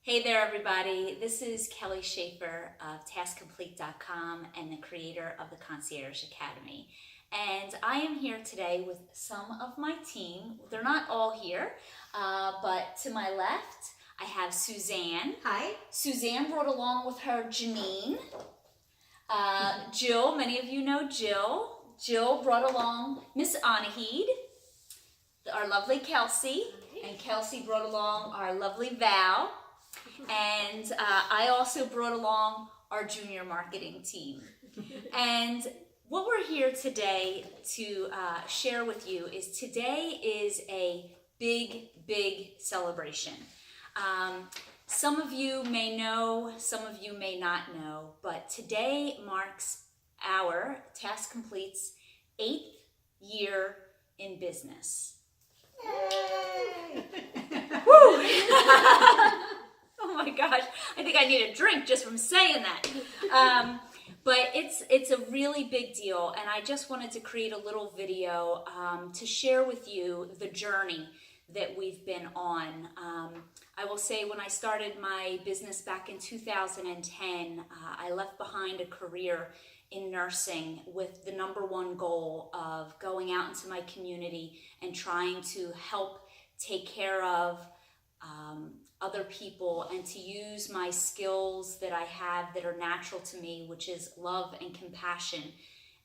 Hey there, everybody. This is Kelly Schaefer of TaskComplete.com and the creator of the Concierge Academy. And I am here today with some of my team. They're not all here, but to my left, I have Suzanne. Hi. Suzanne brought along with her Janine. Jill, many of you know Jill. Jill brought along Miss Anahid, our lovely Kelsey. And Kelsey brought along our lovely Val. And I also brought along our junior marketing team. And what we're here today to share with you is today is a big celebration. Some of you may know, some of you may not know, but today marks our Task Complete's 8th year in business. Yay! Woo! Oh my gosh, I think I need a drink just from saying that. But it's a really big deal, and I just wanted to create a little video to share with you the journey that we've been on. I will say when I started my business back in 2010, I left behind a career in nursing with the #1 goal of going out into my community and trying to help take care of other people and to use my skills that I have that are natural to me, which is love and compassion,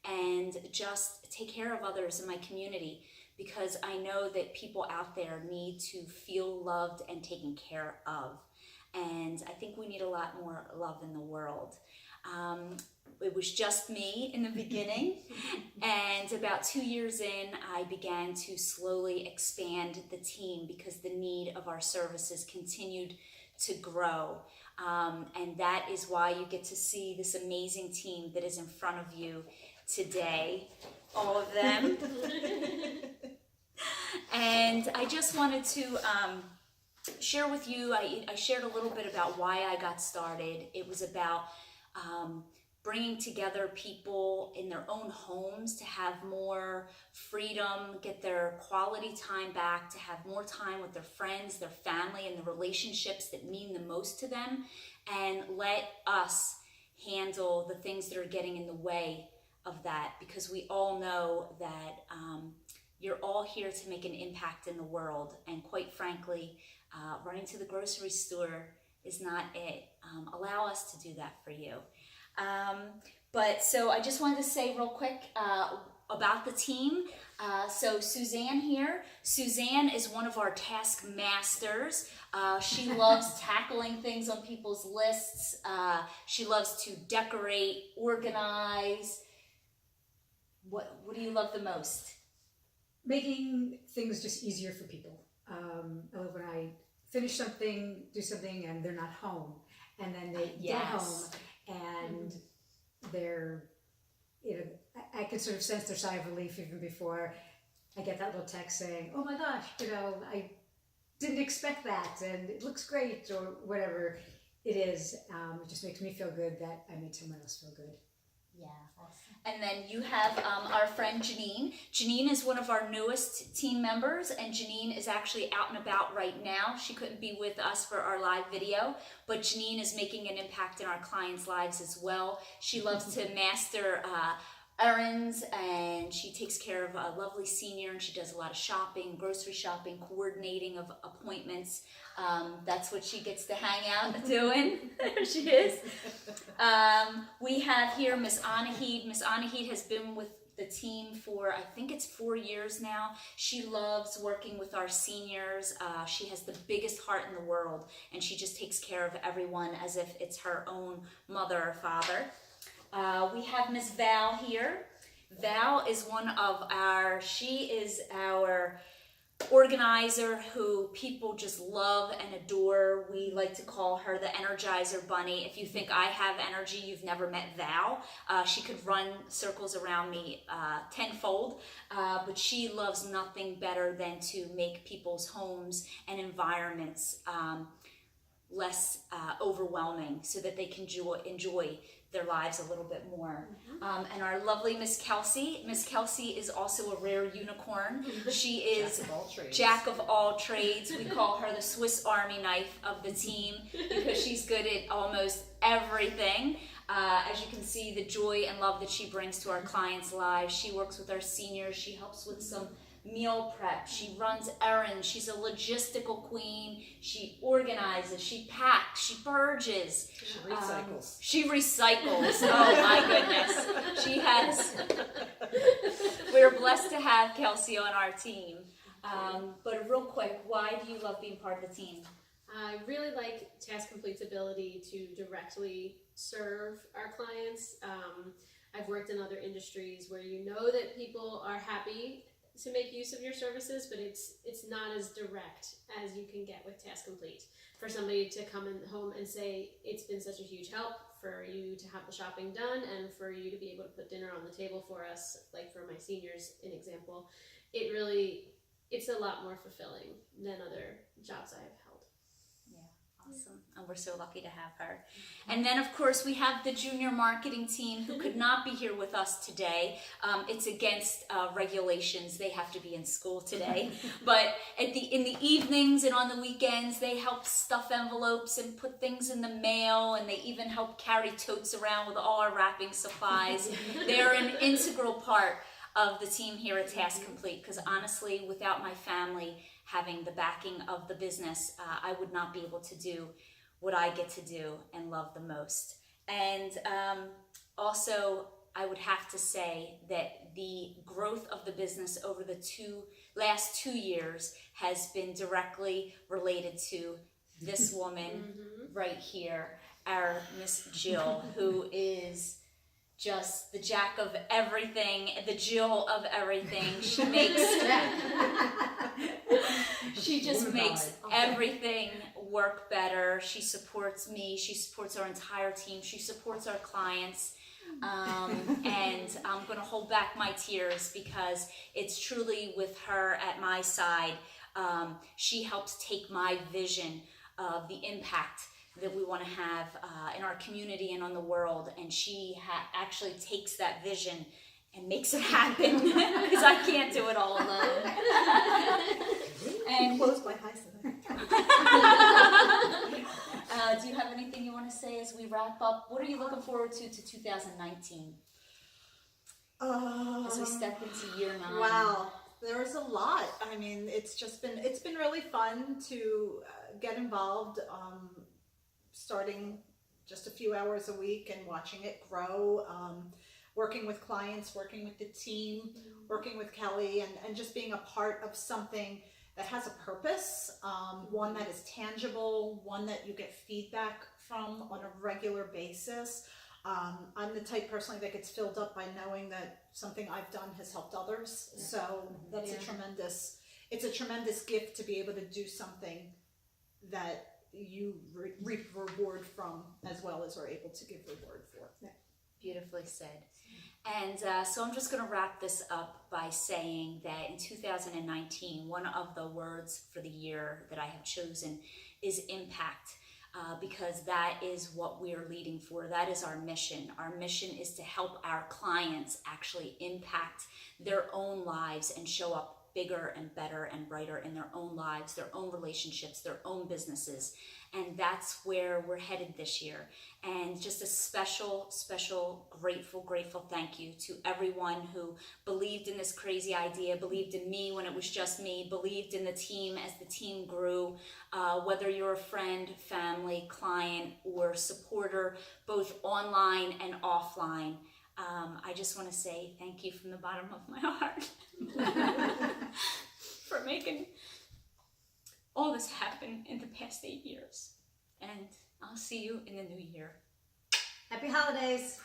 and just take care of others in my community, because I know that people out there need to feel loved and taken care of. And I think we need a lot more love in the world. It was just me in the beginning, and about 2 years in, I began to slowly expand the team because the need of our services continued to grow. And that is why you get to see this amazing team that is in front of you today, all of them. And I just wanted to share with you, I shared a little bit about why I got started. It was about bringing together people in their own homes to have more freedom, get their quality time back, to have more time with their friends, their family, and the relationships that mean the most to them, and let us handle the things that are getting in the way of that, because we all know that you're all here to make an impact in the world, and quite frankly, running to the grocery store is not it. Allow us to do that for you. But so I just wanted to say real quick about the team. So Suzanne here. Suzanne is one of our task masters. She loves tackling things on people's lists. She loves to decorate, organize. What do you love the most? Making things just easier for people. I love when I finish something, do something, and they're not home, and then they get home and they're, I can sort of sense their sigh of relief even before I get that little text saying, "Oh my gosh, I didn't expect that, and it looks great," or whatever it is. It just makes me feel good that I made someone else feel good. Yeah. And then you have our friend Janine. Janine is one of our newest team members, and Janine is actually out and about right now. She couldn't be with us for our live video, but Janine is making an impact in our clients' lives as well. She loves to master errands, and she takes care of a lovely senior, and she does a lot of shopping, grocery shopping, coordinating of appointments. That's what she gets to hang out doing. There she is. We have here Miss Anahid. Miss Anahid has been with the team for, I think it's 4 years now. She loves working with our seniors. She has the biggest heart in the world, and she just takes care of everyone as if it's her own mother or father. We have Miss Val here. Val is she is our organizer who people just love and adore. We like to call her the Energizer Bunny. If you think I have energy, you've never met Val. She could run circles around me tenfold, but she loves nothing better than to make people's homes and environments less overwhelming so that they can enjoy their lives a little bit more. And our lovely Miss Kelsey. Miss Kelsey is also a rare unicorn. She is jack of all trades. We call her the Swiss Army knife of the team because she's good at almost everything. As you can see, the joy and love that she brings to our clients' lives. She works with our seniors. She helps with some meal prep. She runs errands. She's a logistical queen. She organizes. She packs. She purges. She recycles. She recycles. Oh my goodness. She has. We're blessed to have Kelsey on our team. But real quick, why do you love being part of the team? I really like Task Complete's ability to directly serve our clients. I've worked in other industries where you know that people are happy to make use of your services, but it's not as direct as you can get with Task Complete. For somebody to come in home and say, it's been such a huge help for you to have the shopping done and for you to be able to put dinner on the table for us, like for my seniors, an example, it's a lot more fulfilling than other jobs I have held. Awesome. And we're so lucky to have her. And then, of course, we have the junior marketing team who could not be here with us today. It's against regulations. They have to be in school today. But in the evenings and on the weekends, they help stuff envelopes and put things in the mail. And they even help carry totes around with all our wrapping supplies. They're an integral part of the team here at Task Complete, because honestly, without my family having the backing of the business, I would not be able to do what I get to do and love the most. And also, I would have to say that the growth of the business over the last 2 years has been directly related to this woman right here, our Miss Jill, who is just the jack of everything, the Jill of everything. She just makes everything work better. She supports me. She supports our entire team. She supports our clients. And I'm going to hold back my tears because it's truly with her at my side. She helps take my vision of the impact that we want to have in our community and on the world, and she actually takes that vision and makes it happen because I can't do it all alone. And Closed by Heisen. do you have anything you want to say as we wrap up? What are you looking forward to 2019 as we step into year 9? Wow, there's a lot. I mean, it's been really fun to get involved. Starting just a few hours a week and watching it grow, working with clients, working with the team, working with Kelly, and just being a part of something that has a purpose, one that is tangible, one that you get feedback from on a regular basis. I'm the type personally that gets filled up by knowing that something I've done has helped others. So that's it's a tremendous gift to be able to do something that you reap reward from as well as are able to give reward for. Yeah. Beautifully said. And so I'm just going to wrap this up by saying that in 2019, one of the words for the year that I have chosen is impact, because that is what we're leading for. That is our mission. Our mission is to help our clients actually impact their own lives and show up bigger and better and brighter in their own lives, their own relationships, their own businesses. And that's where we're headed this year. And just a special, grateful thank you to everyone who believed in this crazy idea, believed in me when it was just me, believed in the team as the team grew, whether you're a friend, family, client, or supporter, both online and offline. I just want to say thank you from the bottom of my heart for making all this happen in the past 8 years. And I'll see you in the new year. Happy holidays.